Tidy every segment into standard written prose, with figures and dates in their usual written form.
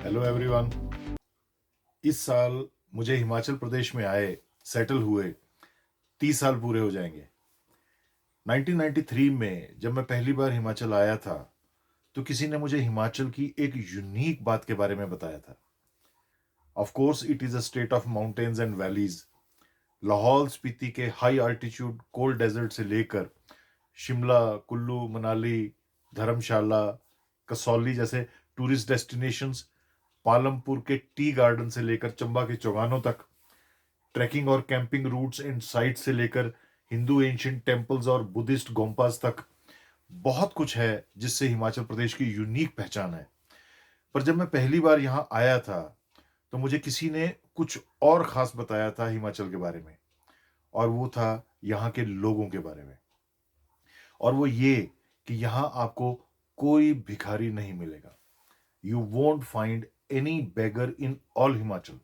Hello everyone. इस साल मुझे हिमाचल प्रदेश में आए सेटल हुए 30 साल पूरे हो जाएंगे। 1993 में जब मैं पहली बार हिमाचल आया था तो किसी ने मुझे हिमाचल की एक यूनिक बात के बारे में बताया था। Of course it is a state of mountains and valleys. Lahaul Spiti के हाई अल्टीट्यूड कोल्ड डेजर्ट से लेकर शिमला, कुल्लू, मनाली, धर्मशाला, कसौली जैसे टूरिस्ट डेस्टिनेशंस, पालमपुर के टी गार्डन से लेकर चंबा के चौगानों तक, ट्रैकिंग और कैंपिंग रूट्स एंड साइट से लेकर हिंदू एंशियंट टेम्पल्स और बुद्धिस्ट गोम्पास तक, बहुत कुछ है जिससे हिमाचल प्रदेश की यूनिक पहचान है। पर जब मैं पहली बार यहाँ आया था तो मुझे किसी ने कुछ और खास बताया था हिमाचल के बारे में, और वो था यहाँ के लोगों के बारे में। और वो ये कि यहाँ आपको कोई भिखारी नहीं मिलेगा। You won't find any beggar in all Himachal.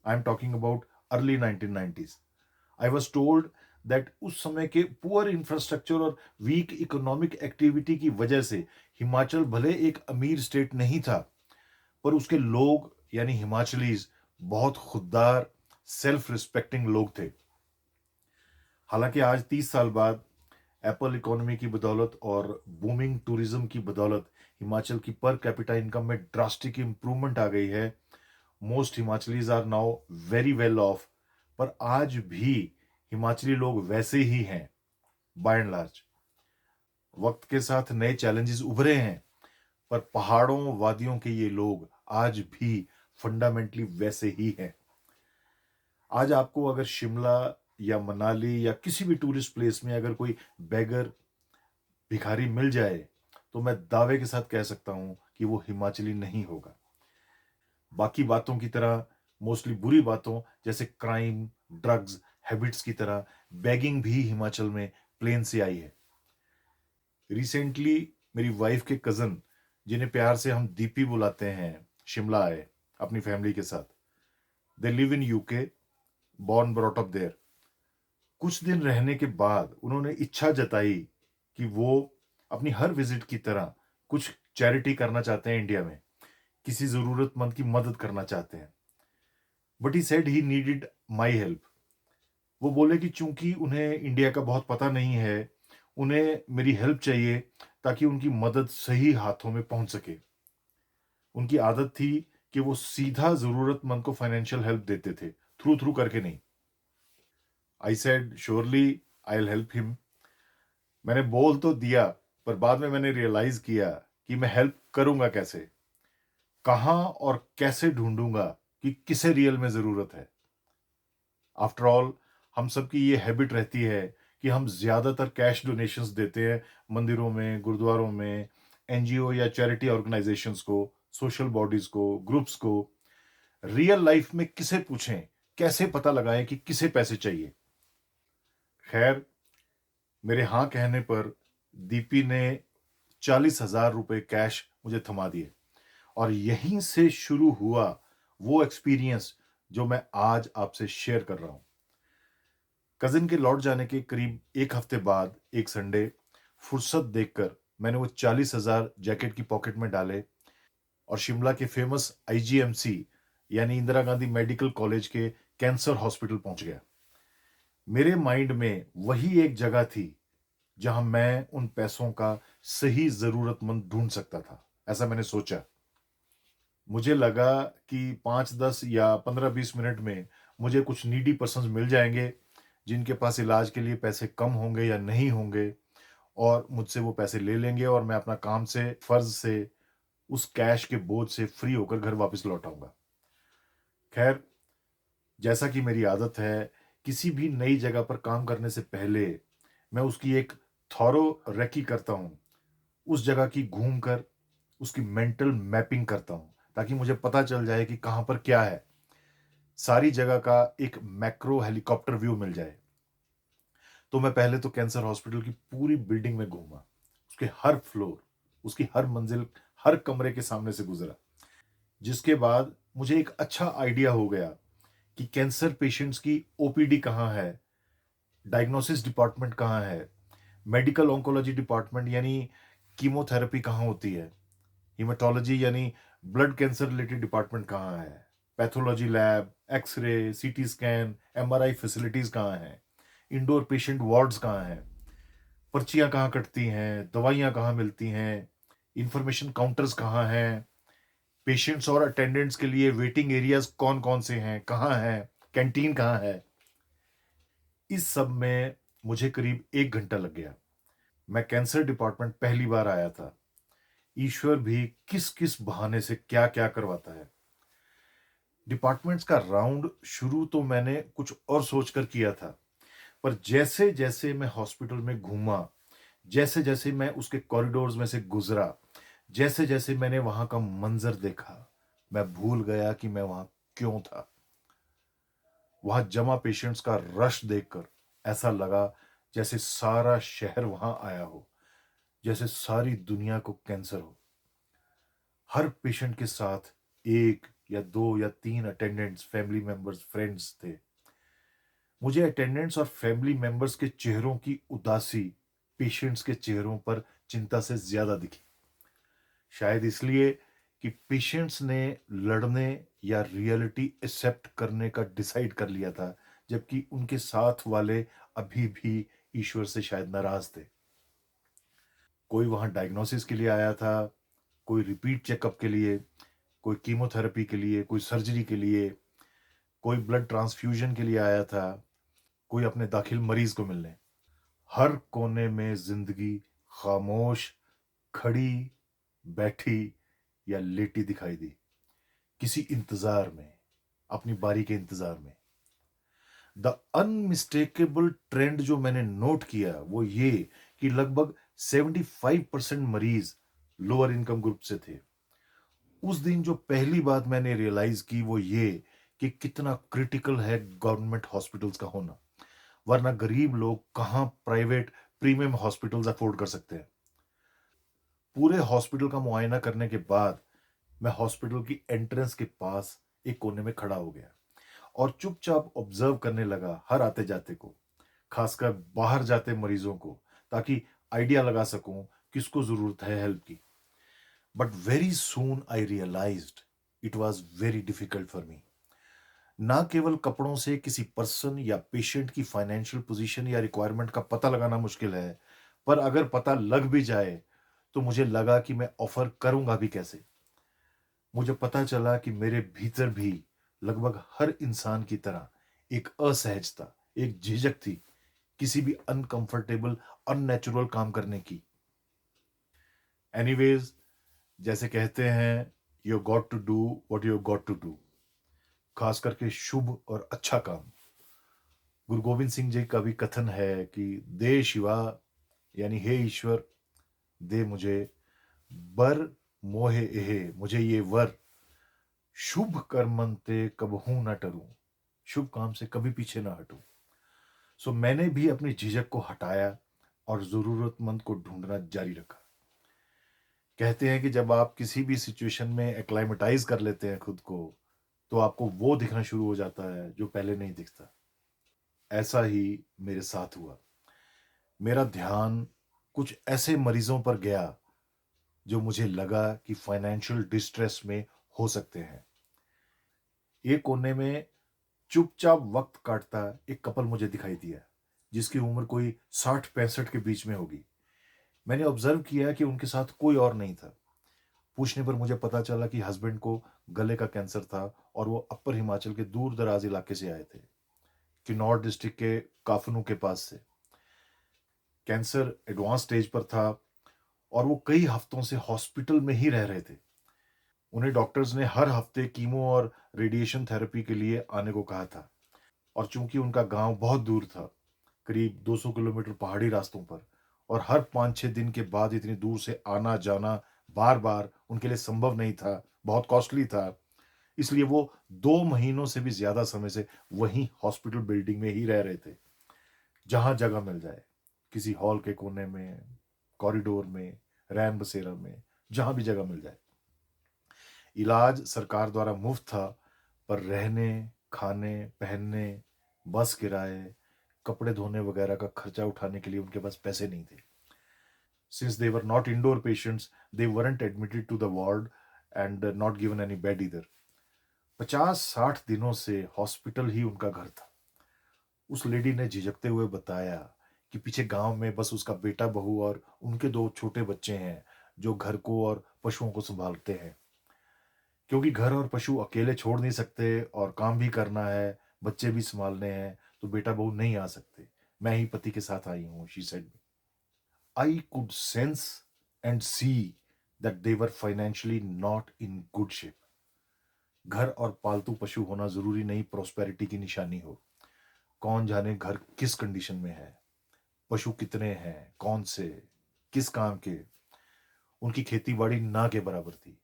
I'm talking about early 1990s. I was told that उस समय के पुअर इंफ्रास्ट्रक्चर और वीक इकोनॉमिक एक्टिविटी की वजह से हिमाचल भले एक अमीर स्टेट नहीं था, पर उसके लोग यानी हिमाचलीज बहुत खुददार, सेल्फ रिस्पेक्टिंग लोग थे। हालांकि आज 30 साल बाद एप्पल इकोनॉमी की बदौलत और बूमिंग टूरिज्म की बदौलत हिमाचल की पर कैपिटा इनकम में ड्रास्टिक इंप्रूवमेंट आ गई है। Most Himachalis are now very well off, पर आज भी हिमाचली लोग वैसे ही हैं बाय एंड लार्ज। वक्त के साथ नए चैलेंजेस उभरे हैं, पर पहाड़ों वादियों के ये लोग आज भी फंडामेंटली वैसे ही हैं। आज आपको अगर शिमला या मनाली या किसी भी टूरिस्ट प्लेस में अगर कोई बेगर, भिखारी मिल जाए तो मैं दावे के साथ कह सकता हूं कि वो हिमाचली नहीं होगा। बाकी बातों की तरह, मोस्टली बुरी बातों जैसे क्राइम, ड्रग्स, हैबिट्स की तरह बैगिंग भी हिमाचल में प्लेन से आई है। रिसेंटली मेरी वाइफ के कजन, जिन्हें प्यार से हम दीपी बुलाते हैं, शिमला आए अपनी फैमिली के साथ। They live in UK, born brought up there. कुछ दिन रहने के बाद उन्होंने इच्छा जताई कि वो अपनी हर विजिट की तरह कुछ चैरिटी करना चाहते हैं इंडिया में, किसी जरूरतमंद की मदद करना चाहते हैं। But he said he needed my help. वो बोले कि चूंकि उन्हें इंडिया का बहुत पता नहीं है, उन्हें मेरी हेल्प चाहिए ताकि उनकी मदद सही हाथों में पहुंच सके। उनकी आदत थी कि वो सीधा जरूरतमंद को फाइनेंशियल हेल्प देते थे, थ्रू थ्रू करके नहीं। I said surely I will help him. मैंने बोल तो दिया, पर बाद में मैंने रियलाइज किया कि मैं हेल्प करूंगा कैसे, कहां और कैसे ढूंढूंगा कि किसे रियल में जरूरत है। आफ्टर ऑल, हम सबकी ये हैबिट रहती है कि हम ज्यादातर कैश डोनेशंस देते हैं मंदिरों में, गुरुद्वारों में, एनजीओ या चैरिटी ऑर्गेनाइजेशंस को, सोशल बॉडीज को, ग्रुप्स को। रियल लाइफ में किसे पूछें, कैसे पता लगाएं कि किसे पैसे चाहिए। खैर, मेरे हाँ कहने पर दीपी ने 40,000 रुपए कैश मुझे थमा दिए, और यहीं से शुरू हुआ वो एक्सपीरियंस जो मैं आज आपसे शेयर कर रहा हूं। कजिन के लौट जाने के करीब एक हफ्ते बाद एक संडे, फुर्सत देखकर मैंने वो 40,000 जैकेट की पॉकेट में डाले और शिमला के फेमस आईजीएमसी यानी इंदिरा गांधी मेडिकल कॉलेज के कैंसर हॉस्पिटल पहुंच गया। मेरे माइंड में वही एक जगह थी जहां मैं उन पैसों का सही जरूरतमंद ढूंढ सकता था, ऐसा मैंने सोचा। मुझे लगा कि 5, 10 या 15, 20 मिनट में मुझे कुछ नीडी पर्सन्स मिल जाएंगे जिनके पास इलाज के लिए पैसे कम होंगे या नहीं होंगे, और मुझसे वो पैसे ले लेंगे और मैं अपना काम से, फर्ज से, उस कैश के बोझ से फ्री होकर घर वापस लौट आऊंगा। खैर, जैसा कि मेरी आदत है, किसी भी नई जगह पर काम करने से पहले मैं उसकी एक थॉरो रेकी करता हूं। उस जगह की घूम कर उसकी मेंटल मैपिंग करता हूं ताकि मुझे पता चल जाए कि कहां पर क्या है, सारी जगह का एक मैक्रो हेलीकॉप्टर व्यू मिल जाए। तो मैं पहले तो कैंसर हॉस्पिटल की पूरी बिल्डिंग में घूमा, उसके हर फ्लोर, उसकी हर मंजिल, हर कमरे के सामने से गुजरा। जिसके बाद मुझे एक अच्छा आइडिया हो गया कि कैंसर पेशेंट्स की ओपीडी कहाँ है, डायग्नोसिस डिपार्टमेंट कहाँ है, मेडिकल ऑन्कोलॉजी डिपार्टमेंट यानी कीमोथेरेपी कहाँ होती है, हीमेटोलॉजी यानी ब्लड कैंसर रिलेटेड डिपार्टमेंट कहाँ है, pathology lab, X-ray, CT scan, MRI facilities कहाँ हैं, इंडोर पेशेंट वार्ड्स कहाँ हैं, पर्चियां कहाँ कटती हैं, दवाइयां कहाँ मिलती हैं, इंफॉर्मेशन काउंटर्स कहाँ हैं, पेशेंट्स और अटेंडेंट्स के लिए वेटिंग एरियाज कौन कौन से हैं, कहाँ हैं, कैंटीन कहाँ है। इस सब में मुझे करीब 1 घंटा लग गया। मैं कैंसर डिपार्टमेंट पहली बार आया था। ईश्वर भी किस किस बहाने से क्या क्या करवाता है। डिपार्टमेंट्स का राउंड शुरू तो मैंने कुछ और सोचकर किया था, पर जैसे जैसे मैं हॉस्पिटल में घूमा, जैसे जैसे मैं उसके कॉरिडोर्स में से गुजरा, जैसे जैसे मैंने वहां का मंजर देखा, मैं भूल गया कि मैं वहां क्यों था। वहां जमा पेशेंट्स का रश देखकर ऐसा लगा जैसे सारा शहर वहां आया हो, जैसे सारी दुनिया को कैंसर हो। हर पेशेंट के साथ एक या दो या तीन अटेंडेंट्स, फैमिली मेंबर्स, फ्रेंड्स थे। मुझे अटेंडेंट्स और फैमिली मेंबर्स के चेहरों की उदासी पेशेंट्स के चेहरों पर चिंता से ज्यादा दिखी। शायद इसलिए कि पेशेंट्स ने लड़ने या रियलिटी एक्सेप्ट करने का डिसाइड कर लिया था, जबकि उनके साथ वाले अभी भी ईश्वर से शायद नाराज थे। कोई वहां डायग्नोसिस के लिए आया था, कोई रिपीट चेकअप के लिए, कोई कीमोथेरेपी के लिए, कोई सर्जरी के लिए, कोई ब्लड ट्रांसफ्यूजन के लिए आया था, कोई अपने दाखिल मरीज को मिलने। हर कोने में जिंदगी खामोश, खड़ी, बैठी या लेटी दिखाई दी, किसी इंतजार में, अपनी बारी के इंतजार में। द अनमिस्टेकेबल ट्रेंड जो मैंने नोट किया वो ये कि लगभग 75% मरीज लोअर इनकम ग्रुप से थे। उस दिन जो पहली बात मैंने रियलाइज की वो ये कि कितना क्रिटिकल है गवर्नमेंट हॉस्पिटल्स का होना, वरना गरीब लोग कहां प्राइवेट प्रीमियम हॉस्पिटल्स अफोर्ड कर सकते हैं। पूरे हॉस्पिटल का मुआयना करने के बाद मैं हॉस्पिटल की एंट्रेंस के पास एक कोने में खड़ा हो गया और चुपचाप ऑब्जर्व करने लगा हर आते जाते को, खासकर बाहर जाते मरीजों को, ताकि आइडिया लगा सकूं किसको जरूरत है हेल्प की। But very soon I realised it was very difficult for me. ना केवल कपड़ों से किसी पर्सन या पेशेंट की फाइनेंशियल पोजीशन या रिक्वायरमेंट का पता लगाना मुश्किल है, पर अगर पता लग भी जाए तो मुझे लगा कि मैं ऑफर करूंगा भी कैसे। मुझे पता चला कि मेरे भीतर भी लगभग हर इंसान की तरह एक असहजता, एक झिझक थी किसी भी अनकंफर्टेबल, अननेचुरल काम करने की। एनीवेज, जैसे कहते हैं, you got to do what you got to do, खास करके शुभ और अच्छा काम। गुरु गोविंद सिंह जी का भी कथन है कि दे शिवा, यानी हे ईश्वर, दे मुझे बर मोहे एहे, मुझे ये वर, शुभ कर्मंते कबहू न टरूं, शुभ काम से कभी पीछे ना हटूं। सो मैंने भी अपनी झिझक को हटाया और जरूरतमंद को ढूंढना जारी रखा। कहते हैं कि जब आप किसी भी सिचुएशन में एक्लाइमेटाइज कर लेते हैं खुद को, तो आपको वो दिखना शुरू हो जाता है जो पहले नहीं दिखता। ऐसा ही मेरे साथ हुआ। मेरा ध्यान कुछ ऐसे मरीजों पर गया जो मुझे लगा कि फाइनेंशियल डिस्ट्रेस में हो सकते हैं। एक कोने में चुपचाप वक्त काटता एक कपल मुझे दिखाई दिया, जिसकी उम्र कोई 60-65 के बीच में होगी। मैंने ऑब्जर्व किया कि उनके साथ कोई और नहीं था। पूछने पर मुझे पता चला कि हस्बैंड को गले का कैंसर था और वो अपर हिमाचल के दूर दराज इलाके से आए थे, किन्नौर डिस्ट्रिक्ट के काफनू के पास से। कैंसर एडवांस स्टेज पर था और वो कई हफ्तों से हॉस्पिटल में ही रह रहे थे। उन्हें डॉक्टर्स ने हर हफ्ते कीमो और रेडिएशन थेरेपी के लिए आने को कहा था, और चूंकि उनका गांव बहुत दूर था, करीब 200 किलोमीटर पहाड़ी रास्तों पर, और हर 5-6 दिन के बाद इतनी दूर से आना जाना बार बार उनके लिए संभव नहीं था, बहुत कॉस्टली था। इसलिए वो 2 महीनों से भी ज्यादा समय से वहीं हॉस्पिटल बिल्डिंग में ही रह रहे थे, जहां जगह मिल जाए, किसी हॉल के कोने में, कॉरिडोर में, रैन बसेरा में, जहां भी जगह मिल जाए। इलाज सरकार द्वारा मुफ्त था, पर रहने, खाने, पहनने, बस किराए, कपड़े धोने वगैरह का खर्चा उठाने के लिए उनके पास पैसे नहीं थे। Since they were not indoor patients, they weren't admitted to the ward, and not given any bed either. 50-60 दिनों से हॉस्पिटल ही उनका घर था। उस लेडी ने झिझकते हुए बताया कि पीछे गांव में बस उसका बेटा बहू और उनके 2 छोटे बच्चे हैं जो घर को और पशुओं को संभालते हैं। क्योंकि घर और पशु अकेले छोड़ नहीं सकते और काम भी करना है, बच्चे भी संभालने हैं, तो बेटा बहू नहीं आ सकते। मैं ही पति के साथ आई हूँ, she said. I could sense and see that they were financially not in good shape. घर और पालतू पशु होना जरूरी नहीं प्रॉस्पेरिटी की निशानी हो। कौन जाने घर किस कंडीशन में है, पशु कितने हैं, कौन से, किस काम के। उनकी खेती बाड़ी ना के बराबर थी।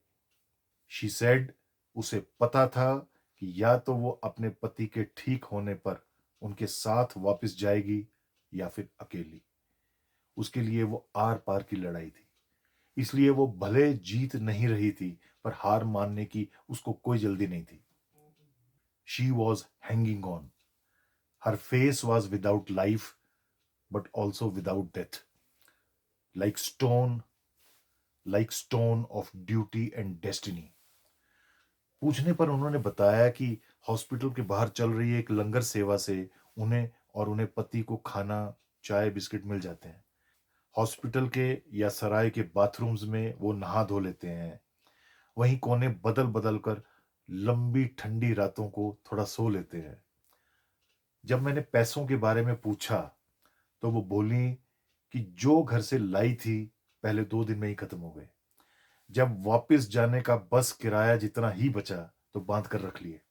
शी सेड उसे पता था कि या तो वो अपने पति के ठीक होने पर उनके साथ वापस जाएगी या फिर अकेली। उसके लिए वो आर पार की लड़ाई थी। इसलिए वो भले जीत नहीं रही थी पर हार मानने की उसको कोई जल्दी नहीं थी। She was hanging on. Her face was without life but also without death. Like stone, like stone of duty and destiny. पूछने पर उन्होंने बताया कि हॉस्पिटल के बाहर चल रही एक लंगर सेवा से उन्हें और उन्हें पति को खाना, चाय, बिस्किट मिल जाते हैं। हॉस्पिटल के या सराय के बाथरूम्स में वो नहा धो लेते हैं। वहीं कोने बदल बदल कर लंबी ठंडी रातों को थोड़ा सो लेते हैं। जब मैंने पैसों के बारे में पूछा तो वो बोली कि जो घर से लाई थी पहले 2 दिन में ही खत्म हो गए। जब वापस जाने का बस किराया जितना ही बचा तो बांध कर रख लिए।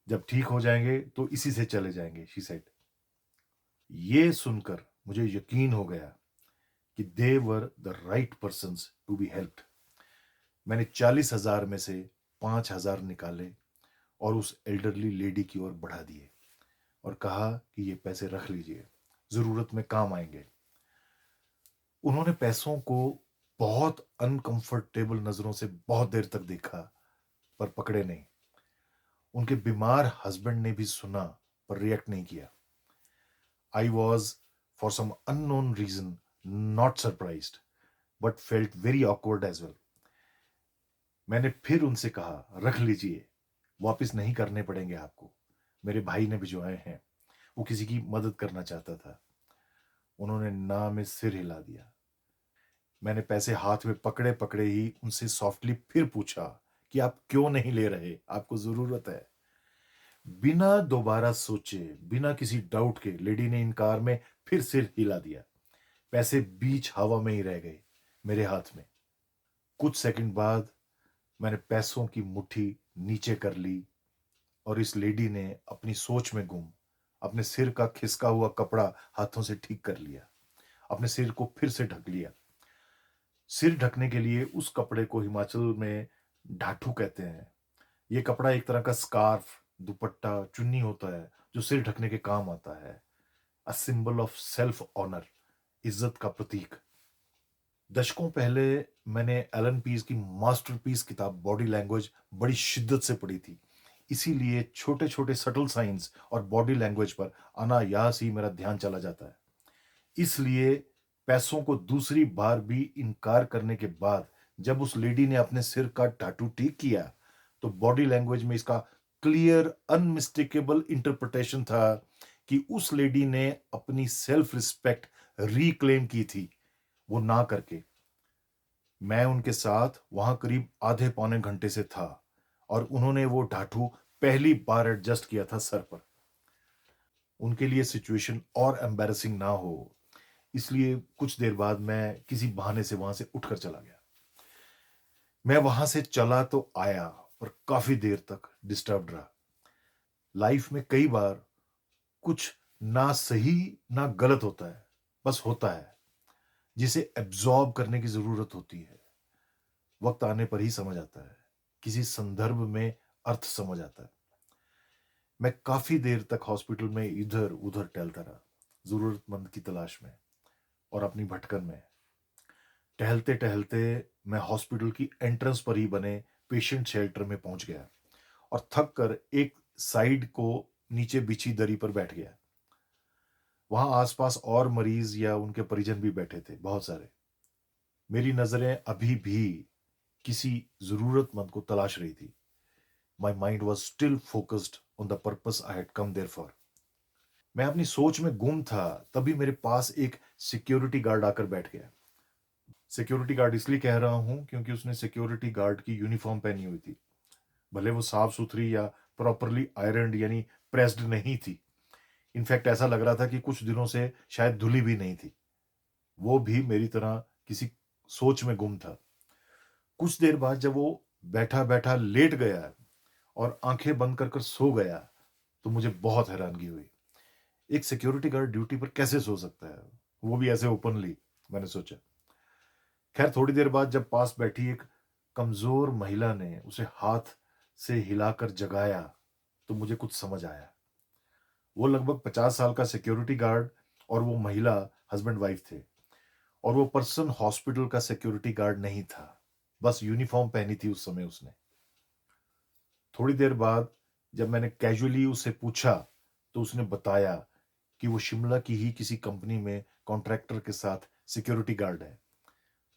जब ठीक हो जाएंगे तो इसी से चले जाएंगे, शी सेड। ये सुनकर मुझे यकीन हो गया कि they were the right persons to be helped. मैंने 40,000 में से 5,000 निकाले और उस एल्डरली लेडी की ओर बढ़ा दिए और कहा कि ये पैसे रख लीजिए, जरूरत में काम आएंगे। उन्होंने पैसों को बहुत अनकंफर्टेबल नजरों से बहुत देर तक देखा पर पकड़े नहीं। उनके बीमार हस्बैंड ने भी सुना पर रिएक्ट नहीं किया। I was for some unknown reason not surprised but felt very awkward as well. मैंने फिर उनसे कहा, रख लीजिए, वापस नहीं करने पड़ेंगे आपको। मेरे भाई ने भिजवाए हैं। वो किसी की मदद करना चाहता था। उन्होंने ना में सिर हिला दिया। मैंने पैसे हाथ में पकड़े पकड़े ही उनसे सॉफ्टली फिर पूछा कि आप क्यों नहीं ले रहे, आपको जरूरत है। बिना दोबारा सोचे, बिना किसी डाउट के लेडी ने इनकार में फिर सिर हिला दिया। पैसे बीच हवा में ही रह गए मेरे हाथ में। कुछ सेकंड बाद मैंने पैसों की मुट्ठी नीचे कर ली और इस लेडी ने अपनी सोच में गुम अपने सिर का खिसका हुआ कपड़ा हाथों से ठीक कर लिया, अपने सिर को फिर से ढक लिया। सिर ढकने के लिए उस कपड़े को हिमाचल में ढाठू कहते हैं। यह कपड़ा एक तरह का स्कार्फ, दुपट्टा, चुन्नी होता है जो सिर ढकने के काम आता है। A symbol of self honour, इज्जत का प्रतीक। दशकों पहले मैंने एलन पीस की मास्टरपीस किताब बॉडी लैंग्वेज बड़ी शिद्दत से पढ़ी थी। इसीलिए छोटे छोटे सटल साइंस और बॉडी लैंग्वेज पर अनायास ही मेरा ध्यान चला जाता है। इसलिए पैसों को दूसरी बार भी इनकार करने के बाद जब उस लेडी ने अपने सिर का टाटू ठीक किया तो बॉडी लैंग्वेज में इसका क्लियर अनमिस्टेकेबल इंटरप्रिटेशन था कि उस लेडी ने अपनी सेल्फ रिस्पेक्ट रिक्लेम की थी, वो ना करके। मैं उनके साथ वहां करीब आधे पौने घंटे से था और उन्होंने वो ढाठू पहली बार एडजस्ट किया था सर पर। उनके लिए सिचुएशन और एम्बैरेसिंग ना हो, इसलिए कुछ देर बाद मैं किसी बहाने से वहां से उठकर चला गया। मैं वहां से चला तो आया पर काफी देर तक डिस्टर्ब रहा। लाइफ में कई बार कुछ ना सही ना गलत होता है, बस होता है, जिसे एब्जॉर्ब करने की जरूरत होती है। वक्त आने पर ही समझ आता है, किसी संदर्भ में अर्थ समझ आता है। मैं काफी देर तक हॉस्पिटल में इधर उधर टहलता रहा, जरूरतमंद की तलाश में और अपनी भटकन में। टहलते टहलते मैं हॉस्पिटल की एंट्रेंस पर ही बने पेशेंट शेल्टर में पहुंच गया और थक कर एक साइड को नीचे बिछी दरी पर बैठ गया। वहां आसपास और मरीज या उनके परिजन भी बैठे थे, बहुत सारे। मेरी नजरें अभी भी किसी जरूरतमंद को तलाश रही थी। My mind was still focused on the purpose I had come there for. मैं अपनी सोच में गुम था, तभी मेरे पास एक सिक्योरिटी गार्ड आकर बैठ गया। सिक्योरिटी गार्ड इसलिए कह रहा हूं क्योंकि उसने सिक्योरिटी गार्ड की यूनिफॉर्म पहनी हुई थी। भले वो साफ सुथरी या प्रॉपरली आयरन यानी प्रेस्ड नहीं थी। इनफैक्ट ऐसा लग रहा था कि कुछ दिनों से शायद धुली भी नहीं थी। वो भी मेरी तरह किसी सोच में गुम था। कुछ देर बाद जब वो बैठा बैठा लेट गया और आंखें बंद कर कर सो गया, तो मुझे बहुत हैरानगी हुई। एक सिक्योरिटी गार्ड ड्यूटी पर कैसे सो सकता है, वो भी ऐसे ओपनली, मैंने सोचा। खैर थोड़ी देर बाद जब पास बैठी एक कमजोर महिला ने उसे हाथ से हिलाकर जगाया, तो मुझे कुछ समझ आया। वो लगभग 50 साल का सिक्योरिटी गार्ड और वो महिला हस्बैंड वाइफ थे। और वो पर्सन हॉस्पिटल का सिक्योरिटी गार्ड नहीं था, बस यूनिफॉर्म पहनी थी उस समय उसने। थोड़ी देर बाद जब मैंने कैजुअली उससे पूछा, तो उसने बताया कि वो शिमला की ही किसी कंपनी में कॉन्ट्रैक्टर के साथ सिक्योरिटी गार्ड है।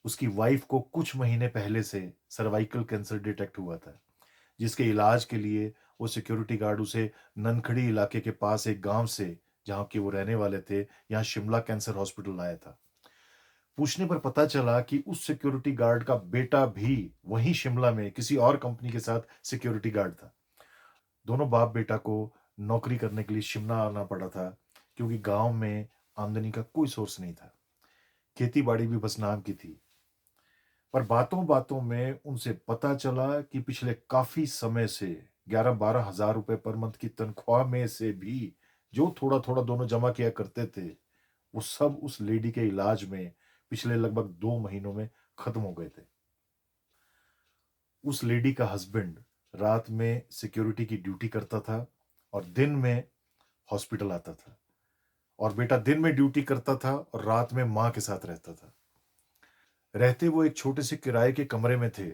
उसकी वाइफ को कुछ महीने पहले से सर्वाइकल कैंसर डिटेक्ट हुआ था, जिसके इलाज के लिए वो सिक्योरिटी गार्ड उसे ननखड़ी इलाके के पास एक गांव से, जहां के वो रहने वाले थे, यहाँ शिमला कैंसर हॉस्पिटल लाया था। पूछने पर पता चला कि उस सिक्योरिटी गार्ड का बेटा भी वहीं शिमला में किसी और कंपनी के साथ सिक्योरिटी गार्ड था। दोनों बाप बेटा को नौकरी करने के लिए शिमला आना पड़ा था, क्योंकि गांव में आमदनी का कोई सोर्स नहीं था। खेती बाड़ी भी बस नाम की थी। पर बातों बातों में उनसे पता चला कि पिछले काफी समय से 11-12 हजार रुपए पर मंथ की तनख्वाह में से भी जो थोड़ा थोड़ा दोनों जमा किया करते थे, वो सब उस लेडी के इलाज में पिछले लगभग 2 महीनों में खत्म हो गए थे। उस लेडी का हस्बैंड रात में सिक्योरिटी की ड्यूटी करता था और दिन में हॉस्पिटल आता था, और बेटा दिन में ड्यूटी करता था और रात में मां के साथ रहता था। रहते वो एक छोटे से किराए के कमरे में थे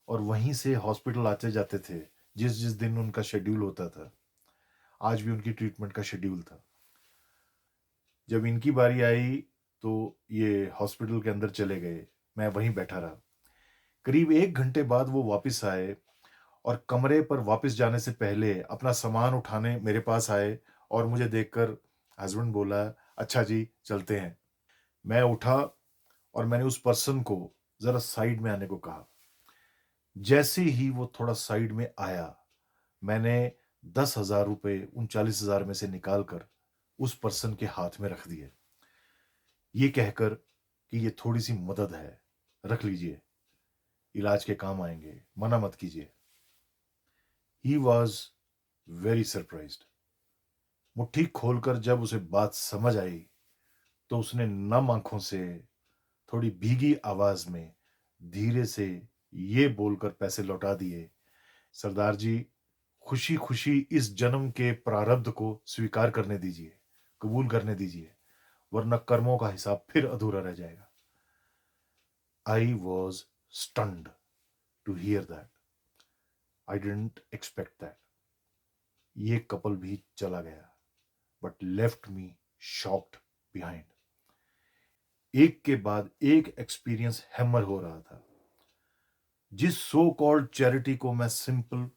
और वहीं से हॉस्पिटल आते जाते थे जिस जिस दिन उनका शेड्यूल होता था। आज भी उनकी ट्रीटमेंट का शेड्यूल था। जब इनकी बारी आई तो ये हॉस्पिटल के अंदर चले गए। मैं वहीं बैठा रहा। करीब 1 घंटे बाद वो वापस आए और कमरे पर वापस जाने से पहले अपना सामान उठाने मेरे पास आए, और मुझे देखकर हस्बैंड बोला, अच्छा जी चलते हैं। मैं उठा और मैंने उस पर्सन को जरा साइड में आने को कहा। जैसे ही वो थोड़ा साइड में आया, मैंने 10,000 रुपए 39,000 में से निकालकर उस पर्सन के हाथ में रख दिए, ये कहकर कि ये थोड़ी सी मदद है, रख लीजिए, इलाज के काम आएंगे, मना मत कीजिए। He was very surprised. मुट्ठी खोलकर जब उसे बात समझ आई, तो उसने नम आंखों से थोड़ी भीगी आवाज में धीरे से ये बोलकर पैसे लौटा दिए, सरदार जी, खुशी खुशी इस जन्म के प्रारब्ध को स्वीकार करने दीजिए, कबूल करने दीजिए, वरना कर्मों का हिसाब फिर अधूरा रह जाएगा। I was stunned to hear that. I didn't expect that. ये कपल भी चला गया, but left me shocked behind. एक के बाद एक एक्सपीरियंस हैमर हो रहा था। जिस सो कॉल्ड चैरिटी को मैं सिंपल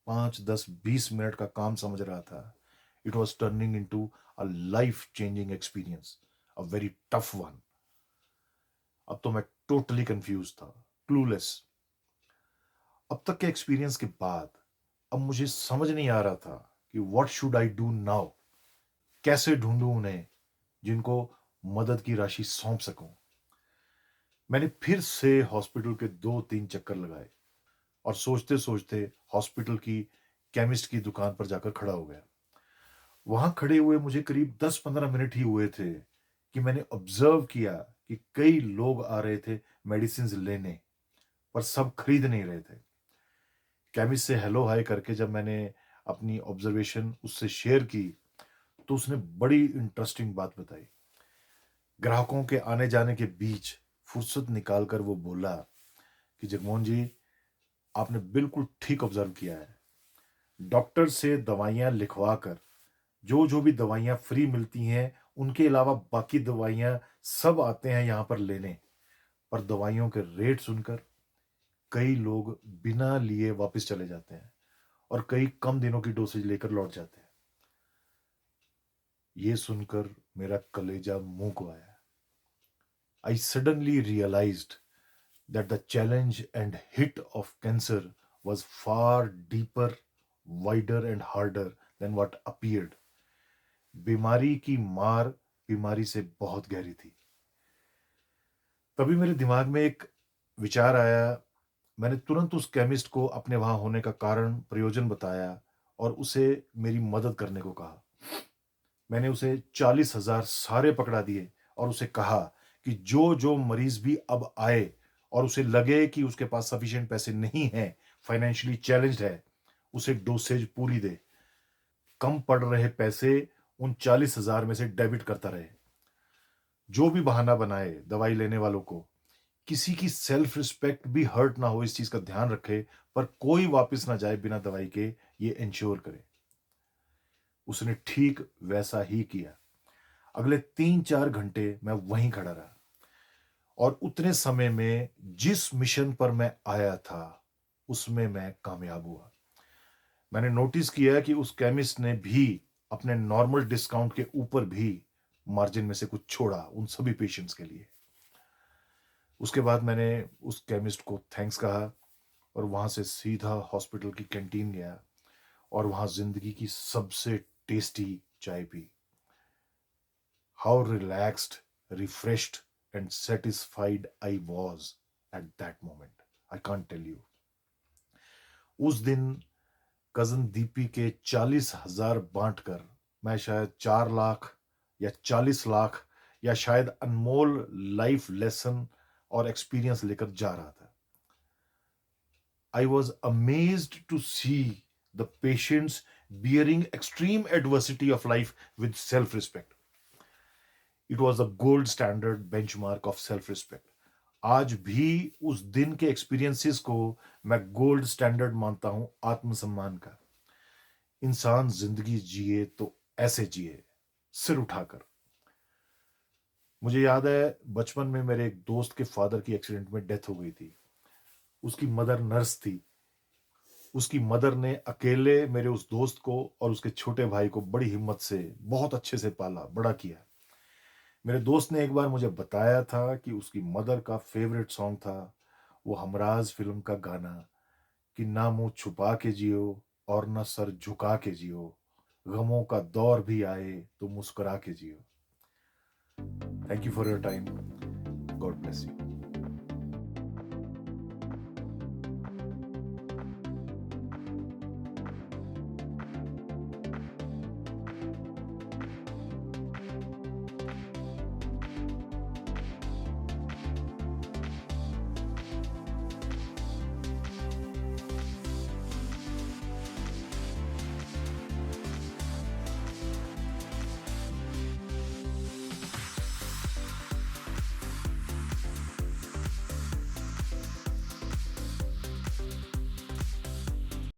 5, 10, 20 मिनट का काम समझ रहा था, it was turning into a life changing experience, a very tough one. अब तो मैं टोटली कंफ्यूज था, क्लूलेस। अब तक के एक्सपीरियंस के बाद अब मुझे समझ नहीं आ रहा था कि what should I do now. कैसे ढूंढूं उन्हें जिनको मदद की राशि सौंप सकूं। मैंने फिर से हॉस्पिटल के 2-3 चक्कर लगाए और सोचते सोचते हॉस्पिटल की केमिस्ट की दुकान पर जाकर खड़ा हो गया। वहां खड़े हुए मुझे करीब 10-15 मिनट ही हुए थे कि मैंने ऑब्जर्व किया कि कई लोग आ रहे थे मेडिसिन लेने, पर सब खरीद नहीं रहे थे। केमिस्ट से हेलो हाय करके जब मैंने अपनी ऑब्जर्वेशन उससे शेयर की, तो उसने बड़ी इंटरेस्टिंग बात बताई। ग्राहकों के आने जाने के बीच फुर्सत निकालकर वो बोला कि जगमोहन जी, आपने बिल्कुल ठीक ऑब्जर्व किया है। डॉक्टर से दवाइयां लिखवा कर जो जो भी दवाइयां फ्री मिलती हैं, उनके अलावा बाकी दवाइयां सब आते हैं यहां पर लेने, पर दवाइयों के रेट सुनकर कई लोग बिना लिए वापस चले जाते हैं और कई कम दिनों की डोसेज लेकर लौट जाते हैं। ये सुनकर मेरा कलेजा मुंह को आया। I suddenly realized that the challenge and hit of cancer was far deeper, wider, and harder than what appeared. बीमारी की मार बीमारी से बहुत गहरी थी। तभी मेरे दिमाग में एक विचार आया। मैंने तुरंत उस केमिस्ट को अपने वहां होने का कारण प्रयोजन बताया और उसे मेरी मदद करने को कहा। मैंने उसे 40,000 सारे पकड़ा दिए और उसे कहा कि जो जो मरीज भी अब आए और उसे लगे कि उसके पास सफिशिएंट पैसे नहीं हैं, फाइनेंशियली चैलेंज्ड है, उसे डोसेज पूरी दे। कम पड़ रहे पैसे उन 40,000 में से डेबिट करता रहे। जो भी बहाना बनाए दवाई लेने वालों को, किसी की सेल्फ रिस्पेक्ट भी हर्ट ना हो इस चीज का ध्यान रखे, पर कोई वापस ना जाए बिना दवाई के, ये इंश्योर करे। उसने ठीक वैसा ही किया। अगले 3-4 घंटे मैं वहीं खड़ा रहा और उतने समय में जिस मिशन पर मैं आया था उसमें मैं कामयाब हुआ। मैंने नोटिस किया कि उस केमिस्ट ने भी अपने नॉर्मल डिस्काउंट के ऊपर भी मार्जिन में से कुछ छोड़ा उन सभी पेशेंट्स के लिए। उसके बाद मैंने उस केमिस्ट को थैंक्स कहा और वहां से सीधा हॉस्पिटल की कैंटीन गया और वहां जिंदगी की सबसे टेस्टी चाय P. How relaxed, refreshed, and satisfied I was at that moment. I can't tell you. उस दिन कजन दीपी के 40,000 बांटकर मैं शायद 4 लाख या 40 लाख या शायद अनमोल लाइफ लेसन और एक्सपीरियंस लेकर जा रहा था। I was amazed to see the patients bearing extreme adversity of life with self-respect. It was a gold standard benchmark of self-respect. आज भी उस दिन के एक्सपीरियंसेस को मैं गोल्ड स्टैंडर्ड मानता हूं आत्मसम्मान का। इंसान जिंदगी जिए तो ऐसे जिए, सिर उठाकर। मुझे याद है बचपन में मेरे एक दोस्त के फादर की एक्सीडेंट में डेथ हो गई थी। उसकी मदर नर्स थी। उसकी मदर ने अकेले मेरे उस दोस्त को और उसके छोटे भाई को बड़ी हिम्मत से बहुत अच्छे से पाला, बड़ा किया। मेरे दोस्त ने एक बार मुझे बताया था कि उसकी मदर का फेवरेट सॉन्ग था वो हमराज फिल्म का गाना कि ना मुंह छुपा के जियो और ना सर झुका के जियो, गमों का दौर भी आए तो मुस्कुरा के जियो। Thank you for your time. God bless you.